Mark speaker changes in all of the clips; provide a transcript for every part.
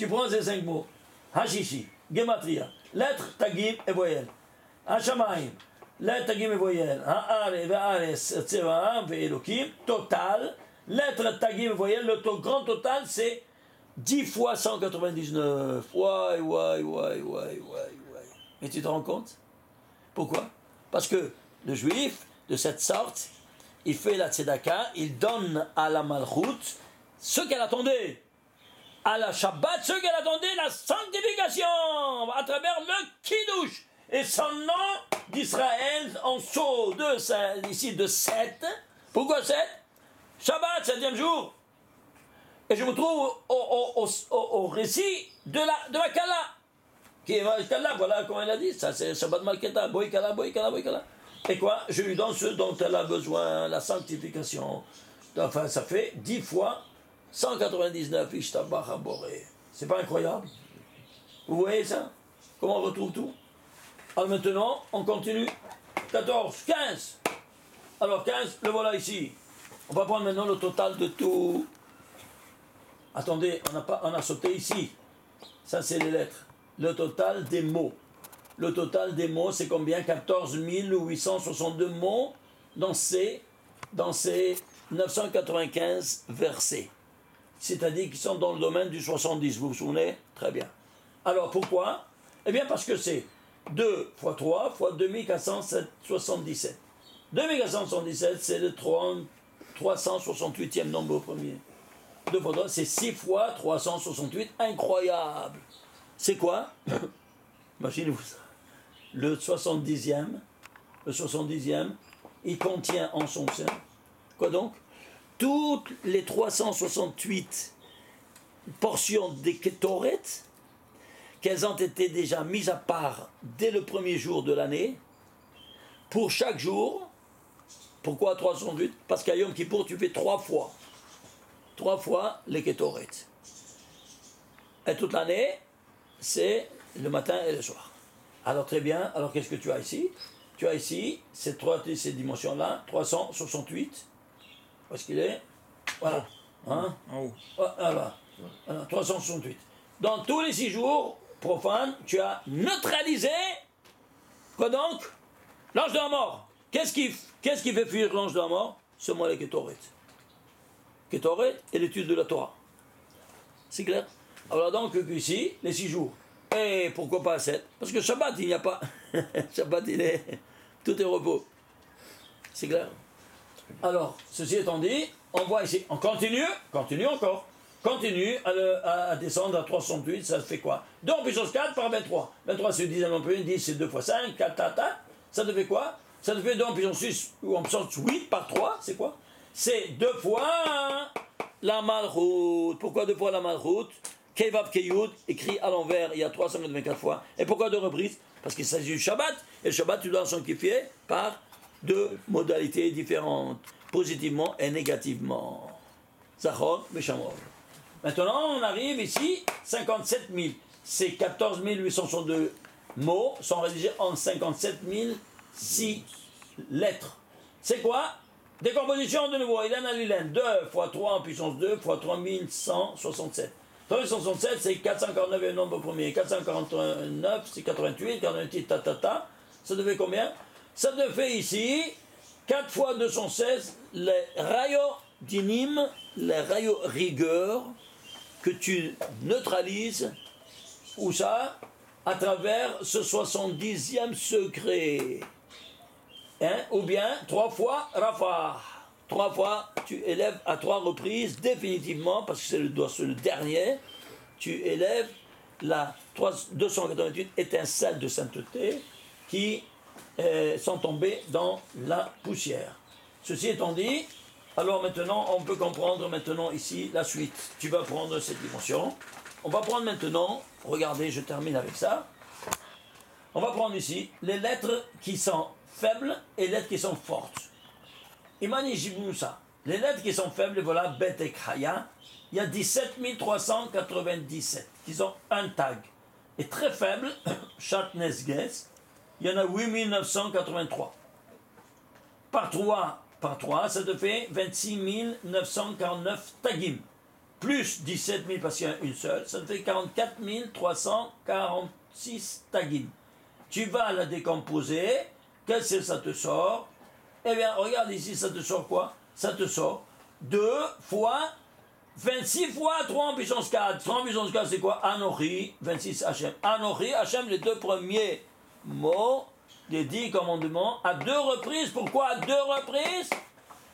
Speaker 1: tu prends ces 5 mots. Hashishi, Gematria, lettres, tagim et voyelles. Hashamayim, lettres, tagim et voyelles. Ha'are, ve'ares, tseva'a, ve'elokim, total. Lettres, tagim et voyelles, le grand total c'est 10 fois 199. Ouais. Et tu te rends compte? Pourquoi? Parce que le juif, de cette sorte, il fait la tzedaka, il donne à la malchoute ce qu'elle attendait. À la Shabbat, ce qu'elle attendait, la sanctification, à travers le kiddush. Et son nom d'Israël en saut ici de 7. Pourquoi 7? Shabbat, 7e jour. Et je me trouve au récit de la Kala. Qui est Kala, voilà comment elle a dit. Ça, c'est Shabbat Malketa. Boy Kala. Et quoi? Je lui donne ce dont elle a besoin, la sanctification. Enfin, ça fait 10 fois 199 Ishtabach Boré. C'est pas incroyable? Vous voyez ça? Comment on retrouve tout? Alors maintenant, on continue. 14, 15. Alors 15, le voilà ici. On va prendre maintenant le total de tout. Attendez, on a sauté ici. Ça, c'est les lettres. Le total des mots. Le total des mots, c'est combien? 14 862 mots dans ces 995 versets. C'est-à-dire qu'ils sont dans le domaine du 70. Vous vous souvenez? Très bien. Alors, pourquoi? Eh bien, parce que c'est 2 fois 3 fois 2477. 2477, c'est le 368e nombre au premier. 2 fois 3, c'est 6 fois 368. Incroyable. C'est quoi? Imaginez-vous ça. Le 70e, il contient en son sein, quoi donc? Toutes les 368 portions des Ketoret, qu'elles ont été déjà mises à part dès le premier jour de l'année, pour chaque jour. Pourquoi 368? Parce qu'à Yom Kippour, tu fais 3 fois les Ketoret. Et toute l'année, c'est le matin et le soir. Alors très bien, alors qu'est-ce que tu as ici? Tu as ici ces dimensions-là, 368. Où est-ce qu'il est? Voilà. Hein?
Speaker 2: En haut.
Speaker 1: Voilà. 368. Dans tous les 6 jours profanes, tu as neutralisé, quoi donc? L'ange de la mort. Qu'est-ce qui fait fuir l'ange de la mort? Seulement les Ketoret. Ketoret et l'étude de la Torah. C'est clair? Alors donc ici, les 6 jours. Et pourquoi pas 7? Parce que Shabbat, il n'y a pas. Shabbat, tout est repos. C'est clair? Alors, ceci étant dit, on voit ici, on continue encore. Continue à descendre à 368, ça fait quoi? 2 en puissance 4 par 23. 23 c'est 10 en plus, 10 c'est 2 fois 5, 4, ça te fait quoi? Ça te fait 2 en puissance 6 ou en puissance 8 par 3, c'est quoi? C'est 2 fois la malroute. Pourquoi 2 fois la malroute? Kevav Keyud, écrit à l'envers, il y a 384 fois. Et pourquoi 2 reprises? Parce qu'il s'agit du Shabbat. Et le Shabbat, tu dois sanctifier par 2 modalités différentes, positivement et négativement. Zachor, Meshamor. Maintenant, on arrive ici, 57 000. Ces 14 862 mots sont rédigés en 57 006 lettres. C'est quoi? Décomposition de nouveau. Ilan à Lilan. 2 fois 3 en puissance 2 fois 3167. 3167, c'est 449 le nombre premier. 449, c'est 88. 48, Ça te fait combien? Ça te fait ici 4 fois 216 les rayos dinim, les rayos rigueur que tu neutralises. Où ça? À travers ce 70e secret. Hein? Ou bien 3 fois Rafah. 3 fois, tu élèves à 3 reprises définitivement, parce que c'est le dernier, tu élèves la 288 étincelles de sainteté qui sont tombées dans la poussière. Ceci étant dit, alors maintenant, on peut comprendre maintenant ici la suite. Tu vas prendre cette dimension. On va prendre maintenant, regardez, je termine avec ça. On va prendre ici les lettres qui sont faibles et les lettres qui sont fortes. Imaginez-vous ça. Les lettres qui sont faibles, voilà, Bet et Chaya, il y a 17 397 qui ont un tag. Et très faible, Chat Nesges, il y en a 8 983. Par 3, ça te fait 26 949 tagim. plus 17 000 parce qu'il y en a une seule, ça te fait 44 346 tagines. Tu vas la décomposer, quel c'est ça te sort? Eh bien, regarde ici, ça te sort quoi? Ça te sort 2 fois 26 fois 3 en puissance 4. 3 en puissance 4, c'est quoi? Anochi, 26 Hachem. Anochi, Hachem, les deux premiers mots des 10 commandements, à 2 reprises. Pourquoi à 2 reprises?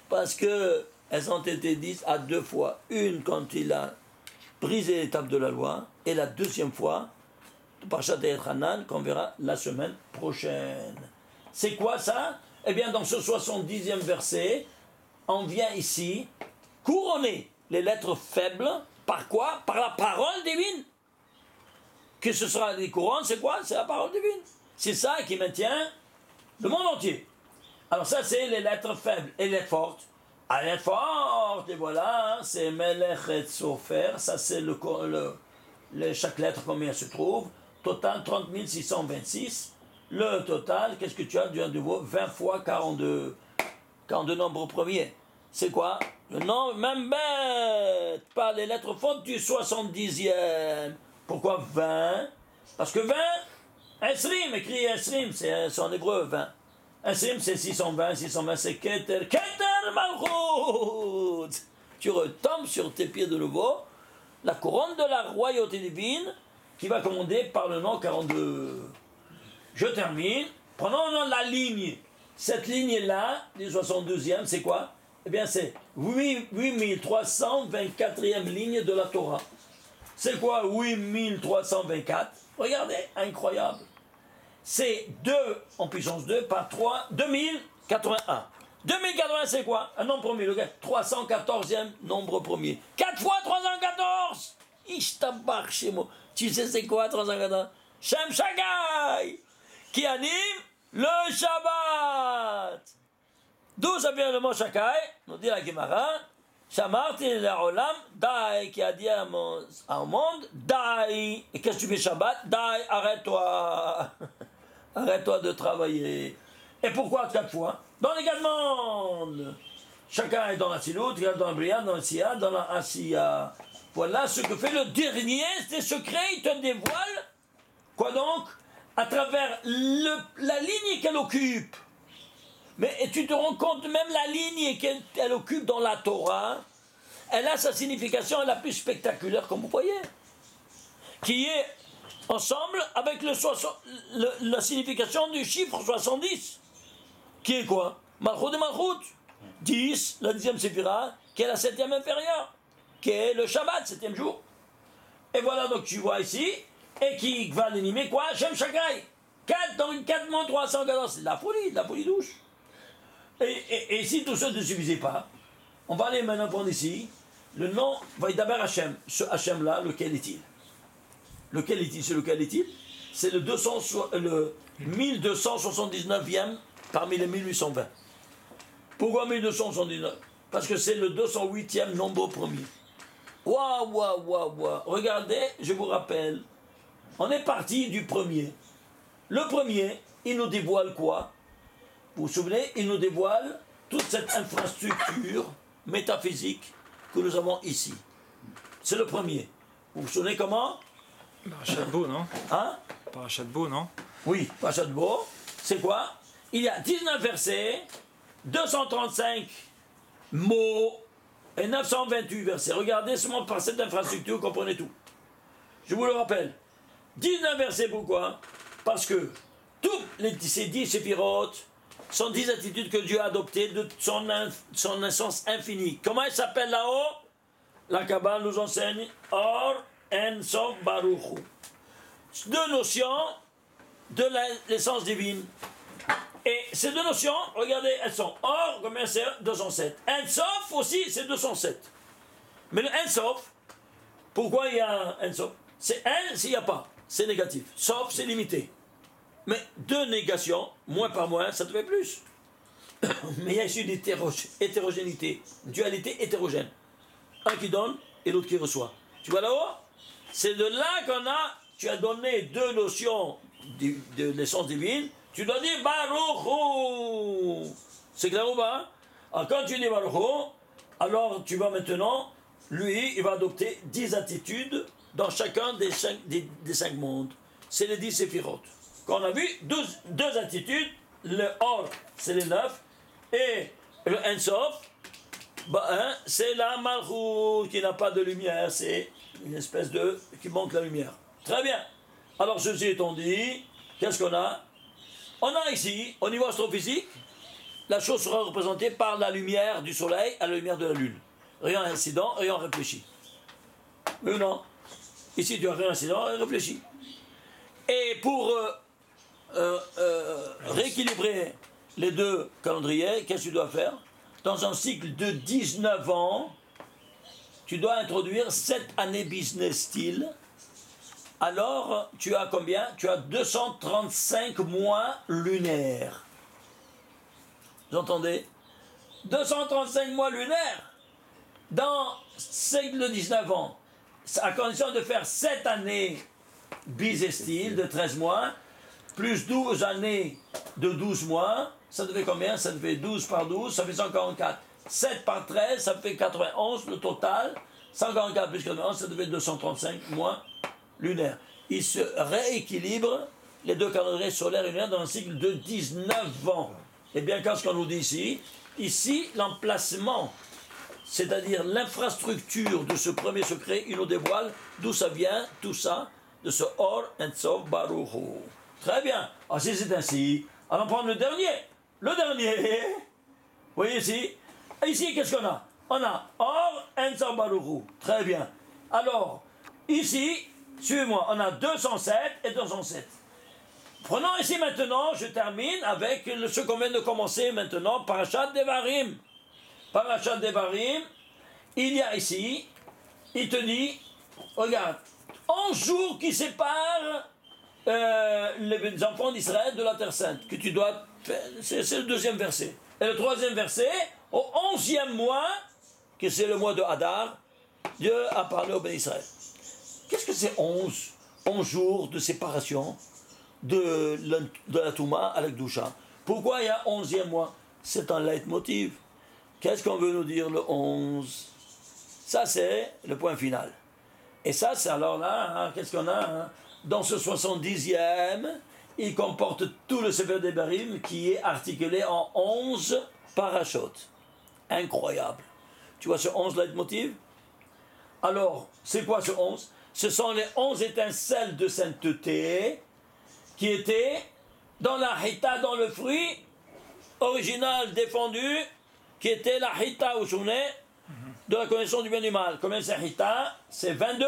Speaker 1: Parce que elles ont été dites à 2 fois. Une quand il a brisé l'étape de la loi, et la deuxième fois, Parashat Hanan, qu'on verra la semaine prochaine. C'est quoi ça? Eh bien, dans ce 70e verset, on vient ici couronner les lettres faibles, par quoi? Par la parole divine. Que ce sera les couronnes, c'est quoi? C'est la parole divine. C'est ça qui maintient le monde entier. Alors ça, c'est les lettres faibles. Et les lettres fortes? Ah, les lettres fortes, et voilà, c'est Melech et Sofer, ça c'est chaque lettre, combien se trouve. Total, 30 626. Le total, qu'est-ce que tu as du nouveau? 20 fois 42. 42 nombres premiers. C'est quoi? Le nombre, même bête, par les lettres fortes du 70e. Pourquoi 20? Parce que 20, Esrim, écrit Esrim, c'est en hébreu 20. Esrim, c'est 620, 620, c'est Keter, Keter Malchut. Tu retombes sur tes pieds de nouveau, la couronne de la royauté divine, qui va commander par le nom 42. Je termine. Prenons la ligne. Cette ligne-là, les 62e, c'est quoi? Eh bien, c'est 8324e ligne de la Torah. C'est quoi 8324? Regardez, incroyable. C'est 2 en puissance 2 par 3, 2081. 2081, c'est quoi? Un nombre premier, le gars. 314e nombre premier. 4 fois 314! Ishtabach chez moi. Tu sais c'est quoi 314? Shem Shagai! Qui anime le Shabbat. D'où ça vient le mot Shakai? Nous dit la Gemara. Shamarti l'olam, Dai, qui a dit au monde, Dai. Et qu'est-ce que tu fais Shabbat? Dai, arrête-toi. Arrête-toi de travailler. Et pourquoi 4 fois? Dans les 4 mondes. Chacun est dans la Silout, il y a dans la Bria, dans la Sia, dans la Asiya. Voilà ce que fait le dernier des secrets, il te dévoile. Quoi donc? À travers la ligne qu'elle occupe. Mais tu te rends compte, même la ligne qu'elle occupe dans la Torah, elle a sa signification la plus spectaculaire, comme vous voyez, qui est ensemble avec la signification du chiffre 70, qui est quoi? Malchut et Malchut. 10, la 10e séphira, qui est la 7e inférieure, qui est le Shabbat, 7e jour. Et voilà, donc tu vois ici, et qui va l'animer quoi? Shem Shakai. 4 dans une 4 moins 314, c'est de la folie douce. Et si tout ça ne suffisait pas, on va aller maintenant prendre ici, le nom va être d'abord Hachem. Ce Hachem-là, lequel est-il? Lequel est-il? C'est lequel est-il? C'est le 1279e parmi les 1820. Pourquoi 1279? Parce que c'est le 208e nombre premier. Waouh. Regardez, je vous rappelle, on est parti du premier. Le premier, il nous dévoile quoi? Vous vous souvenez, il nous dévoile toute cette infrastructure métaphysique que nous avons ici. C'est le premier. Vous vous souvenez comment?
Speaker 2: Parashat Bo, non?
Speaker 1: Hein?
Speaker 2: Parashat Bo, non?
Speaker 1: Oui, Parashat Bo. C'est quoi? Il y a 19 versets, 235 mots et 928 versets. Regardez seulement par cette infrastructure, vous comprenez tout. Je vous le rappelle. 19 versets, pourquoi? Parce que ces 10 séphirotes sont 10 attitudes que Dieu a adoptées de son essence infinie. Comment elle s'appelle là-haut? La Kabbale nous enseigne Or En Sof Baruch Hu. 2 notions de l'essence divine. Et ces 2 notions, regardez, elles sont Or, combien c'est? 207. En Sof aussi, c'est 207. Mais le En Sof, pourquoi il y a un En Sof? C'est En s'il n'y a pas, c'est négatif. Sof, c'est limité. Mais 2 négations, moins par moins, ça te fait plus. Mais il y a ici une hétérogénéité, une dualité hétérogène. Un qui donne et l'autre qui reçoit. Tu vois là-haut? C'est de là tu as donné 2 notions de l'essence divine. Tu dois dire Baruch Hu. C'est clair ou pas? Alors quand tu dis Baruch Hu, alors tu vas maintenant lui, il va adopter 10 attitudes dans chacun des 5 mondes. C'est les 10 séphirotes. Quand on a vu, deux attitudes, le Or, c'est les 9, et le Ensof, c'est la Malchut qui n'a pas de lumière, c'est une espèce de... qui manque la lumière. Très bien. Alors, ceci étant dit, qu'est-ce qu'on a? On a ici, au niveau astrophysique, la chose sera représentée par la lumière du soleil à la lumière de la lune. Rayon incident, rayon réfléchi. Oui ou non? Ici, tu as rayon incident, rayon réfléchi. Et pour rééquilibrer les deux calendriers, qu'est-ce que tu dois faire? Dans un cycle de 19 ans, tu dois introduire 7 années business style. Alors, tu as combien? Tu as 235 mois lunaires. Vous entendez? 235 mois lunaires dans cycle de 19 ans, à condition de faire 7 années bisestile de 13 mois, plus 12 années de 12 mois, ça devait combien? Ça devait 12 par 12, ça fait 144. 7 par 13, ça fait 91, le total. 144 plus 91, ça devait 235 mois lunaires. Il se rééquilibre les deux calendriers solaires et lunaires dans un cycle de 19 ans. Et bien, qu'est-ce qu'on nous dit ici, l'emplacement, c'est-à-dire l'infrastructure de ce premier secret, il nous dévoile d'où ça vient, tout ça, de ce Or Ensof Baruch Hu. Très bien. Alors, si c'est ainsi, allons prendre le dernier. Le dernier, vous voyez ici, ici, qu'est-ce qu'on a? On a Or Ensof Baruch Hu. Très bien. Alors, ici, suivez-moi, on a 207 et 207. Prenons ici maintenant, je termine avec ce qu'on vient de commencer maintenant, Parashat Devarim. Parashat Devarim, il y a ici, il te dit, regarde, 11 jours qui séparent les enfants d'Israël de la Terre Sainte, que tu dois faire, c'est le deuxième verset. Et le troisième verset, au 11e mois, que c'est le mois de Hadar, Dieu a parlé au béni Israël. Qu'est-ce que c'est 11 jours de séparation de la Touma à la Kdusha? Pourquoi il y a 11e mois? C'est un leitmotiv. Qu'est-ce qu'on veut nous dire le 11? Ça, c'est le point final. Et ça, c'est alors là, qu'est-ce qu'on a dans ce 70e, il comporte tout le Sefer Devarim qui est articulé en 11 parachutes. Incroyable. Tu vois ce 11 leitmotiv? Alors, c'est quoi ce 11? Ce sont les 11 étincelles de sainteté qui étaient dans la hita, dans le fruit original défendu, qui était la hita au Shouné de la connaissance du bien et du mal. Combien c'est hita? C'est 22.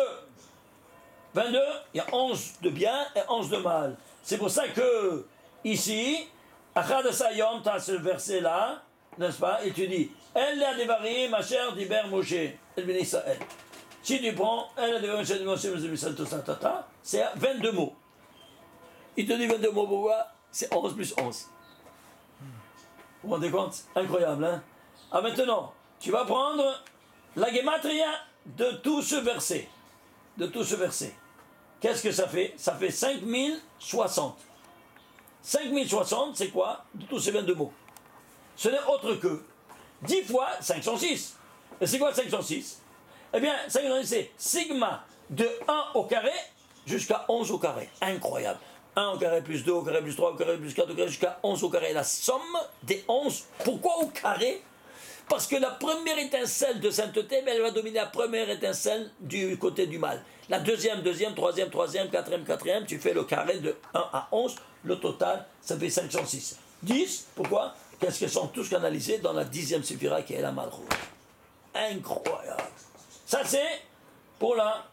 Speaker 1: 22, il y a 11 de bien et 11 de mal. C'est pour ça que, ici, Achad Asayom, tu as ce verset-là, n'est-ce pas? Et tu dis, El la devarim, asher diber Moshe, el ben Israël. Si tu prends, El la devarim, asher diber Moshe, c'est 22 mots. Il te dit 22 mots, pourquoi? C'est 11 plus 11. Vous vous rendez compte? Incroyable, hein? Ah, maintenant, tu vas prendre la gematria de tout ce verset. De tout ce verset. Qu'est-ce que ça fait? Ça fait 5060. 5060, c'est quoi? De tous ces 22 mots. Ce n'est autre que 10 fois 506. Et c'est quoi 506? Eh bien, 506, c'est sigma de 1 au carré jusqu'à 11 au carré. Incroyable. 1 au carré plus 2 au carré plus 3 au carré plus 4 au carré jusqu'à 11 au carré. La somme des 11. Pourquoi au carré? Parce que la première étincelle de sainteté, elle va dominer la première étincelle du côté du mal. La deuxième, troisième, quatrième, tu fais le carré de 1 à 11. Le total, ça fait 506. 10, pourquoi? Parce qu'elles sont tous canalisées dans la 10e séphira qui est la Malchut. Incroyable. Ça, c'est pour la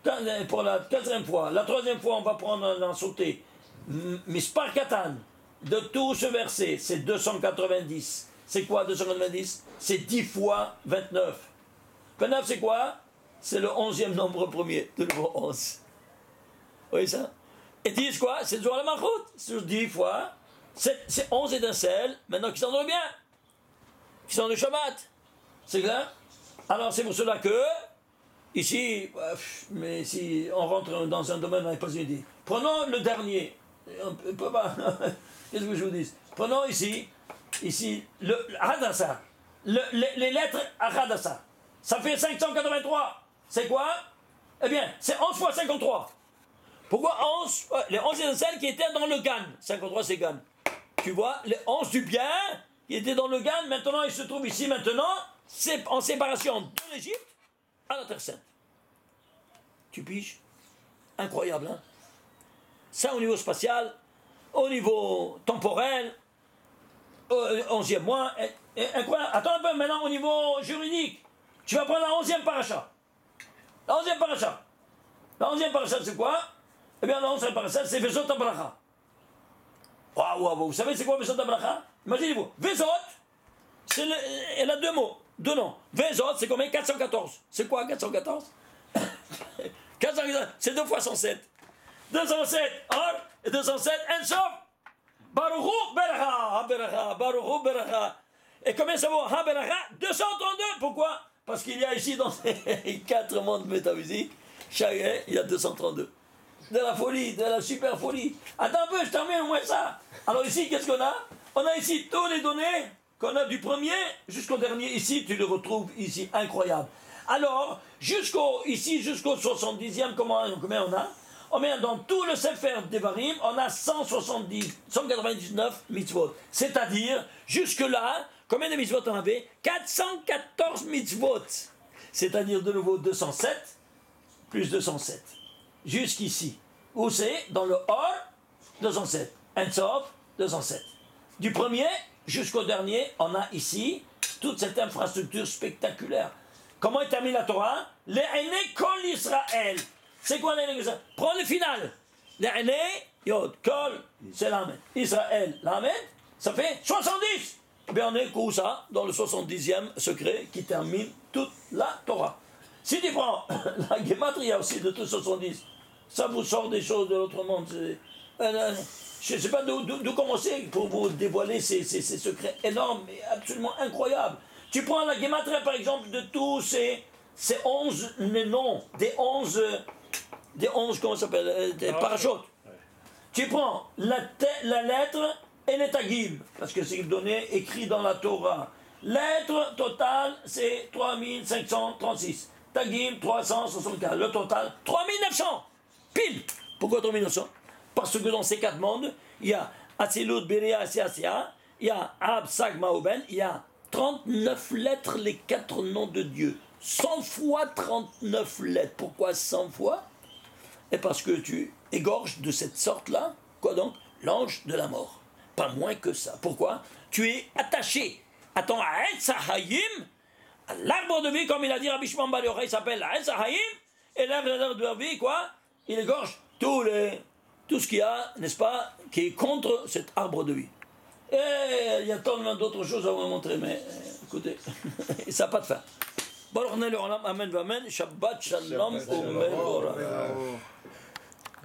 Speaker 1: 4e fois. La 3e fois, on va prendre en sauter. Mispar Katan, de tout ce verset, c'est 290. C'est quoi 290? C'est 10 fois 29. 29, c'est quoi? C'est le 11e nombre premier, de nouveau 11. Vous voyez ça? Et 10 quoi? C'est toujours la Malchut. C'est 10 fois. C'est 11 étincelles, maintenant qui sont dans le bien. Qui sont dans le Shabbat. C'est clair? Alors c'est pour cela que, ici, mais si on rentre dans un domaine, on n'a pas une idée. Prenons le dernier. On ne peut pas. Qu'est-ce que je vous dis? Prenons ici, le Hadassah. Les lettres Hadassah. ça fait 583. C'est quoi? Eh bien, c'est 11 fois 53. Pourquoi 11? Les 11 étincelles qui étaient dans le Gan. 53, c'est Gan. Tu vois, les 11 du bien qui étaient dans le Gan, maintenant, ils se trouvent ici, maintenant, c'est en séparation de l'Égypte à la Terre Sainte. Tu piges? Incroyable, hein? Ça au niveau spatial, au niveau temporel, au 11e mois, incroyable. Attends un peu, maintenant au niveau juridique. Tu vas prendre la 11e paracha. La 11e paracha. La 11e paracha, c'est quoi? Eh bien, la 11e paracha, c'est Vezot Abracha. Waouh, vous savez c'est quoi Vezot Abracha? Imaginez-vous, Vezot, elle a deux mots, deux noms. Vezot, c'est combien? 414. C'est quoi 414? 414, c'est 2 fois 107. 207, Or, et 207, Ensof. Baruch Beracha, Ha-Beracha, Baruch Beracha. Et combien ça vaut? Ha-Beracha, 232. Pourquoi? Parce qu'il y a ici dans ces 4 mondes métaphysiques, il y a 232. De la folie, de la super folie. Attends un peu, je termine au moins ça. Alors ici, qu'est-ce qu'on a? On a ici toutes les données qu'on a du premier jusqu'au dernier. Ici, tu les retrouves ici, incroyable. Alors, jusqu'au 70e, combien on a? On met dans tout le Sefer Devarim, on a 199 mitzvot. C'est-à-dire, jusque-là, combien de mitzvot on avait? 414 mitzvot. C'est-à-dire, de nouveau, 207 plus 207. Jusqu'ici. Où c'est? Dans le Or, 207. Ensof, 207. Du premier jusqu'au dernier, on a ici toute cette infrastructure spectaculaire. Comment il termine la Torah? Les aînés Kol Israël. C'est quoi les aînés? Prends le final. Les aînés, Yod, Kol, c'est l'Amen. Israël, l'Amen, ça fait 70. Eh bien, on est où ça? Dans le 70e secret qui termine toute la Torah. Si tu prends la Gematria aussi de tout 70, ça vous sort des choses de l'autre monde. Je ne sais pas d'où commencer pour vous dévoiler ces secrets énormes et absolument incroyables. Tu prends la Gematria, par exemple, de tous ces 11 noms, des 11, comment ça s'appelle, des parachutes. Ouais. Tu prends la lettre et les tagim, parce que c'est donné, écrit dans la Torah. Lettre totale, c'est 3536. Tagim, 364. Le total, 3900. Pile. Pourquoi 3900? Parce que dans ces 4 mondes, il y a Atzilut, Beria, Asiasia, il y a Ab, Sag, Maoben, il y a 39 lettres, les 4 noms de Dieu. 100 fois 39 lettres. Pourquoi 100 fois? Et parce que tu égorges de cette sorte-là, quoi donc? L'ange de la mort. Pas moins que ça. Pourquoi? Tu es attaché à ton Aetz HaHayim, à l'arbre de vie, comme il a dit Rabbi Shimon Bar Yochai, il s'appelle Aetz HaHayim, et l'arbre de vie, quoi? Il égorge tout ce qu'il y a, n'est-ce pas, qui est contre cet arbre de vie. Et il y a tellement d'autres choses à vous montrer, mais écoutez, ça n'a pas de fin. Baruch Amen, Amen, Shabbat Shalom, U'Mevorach.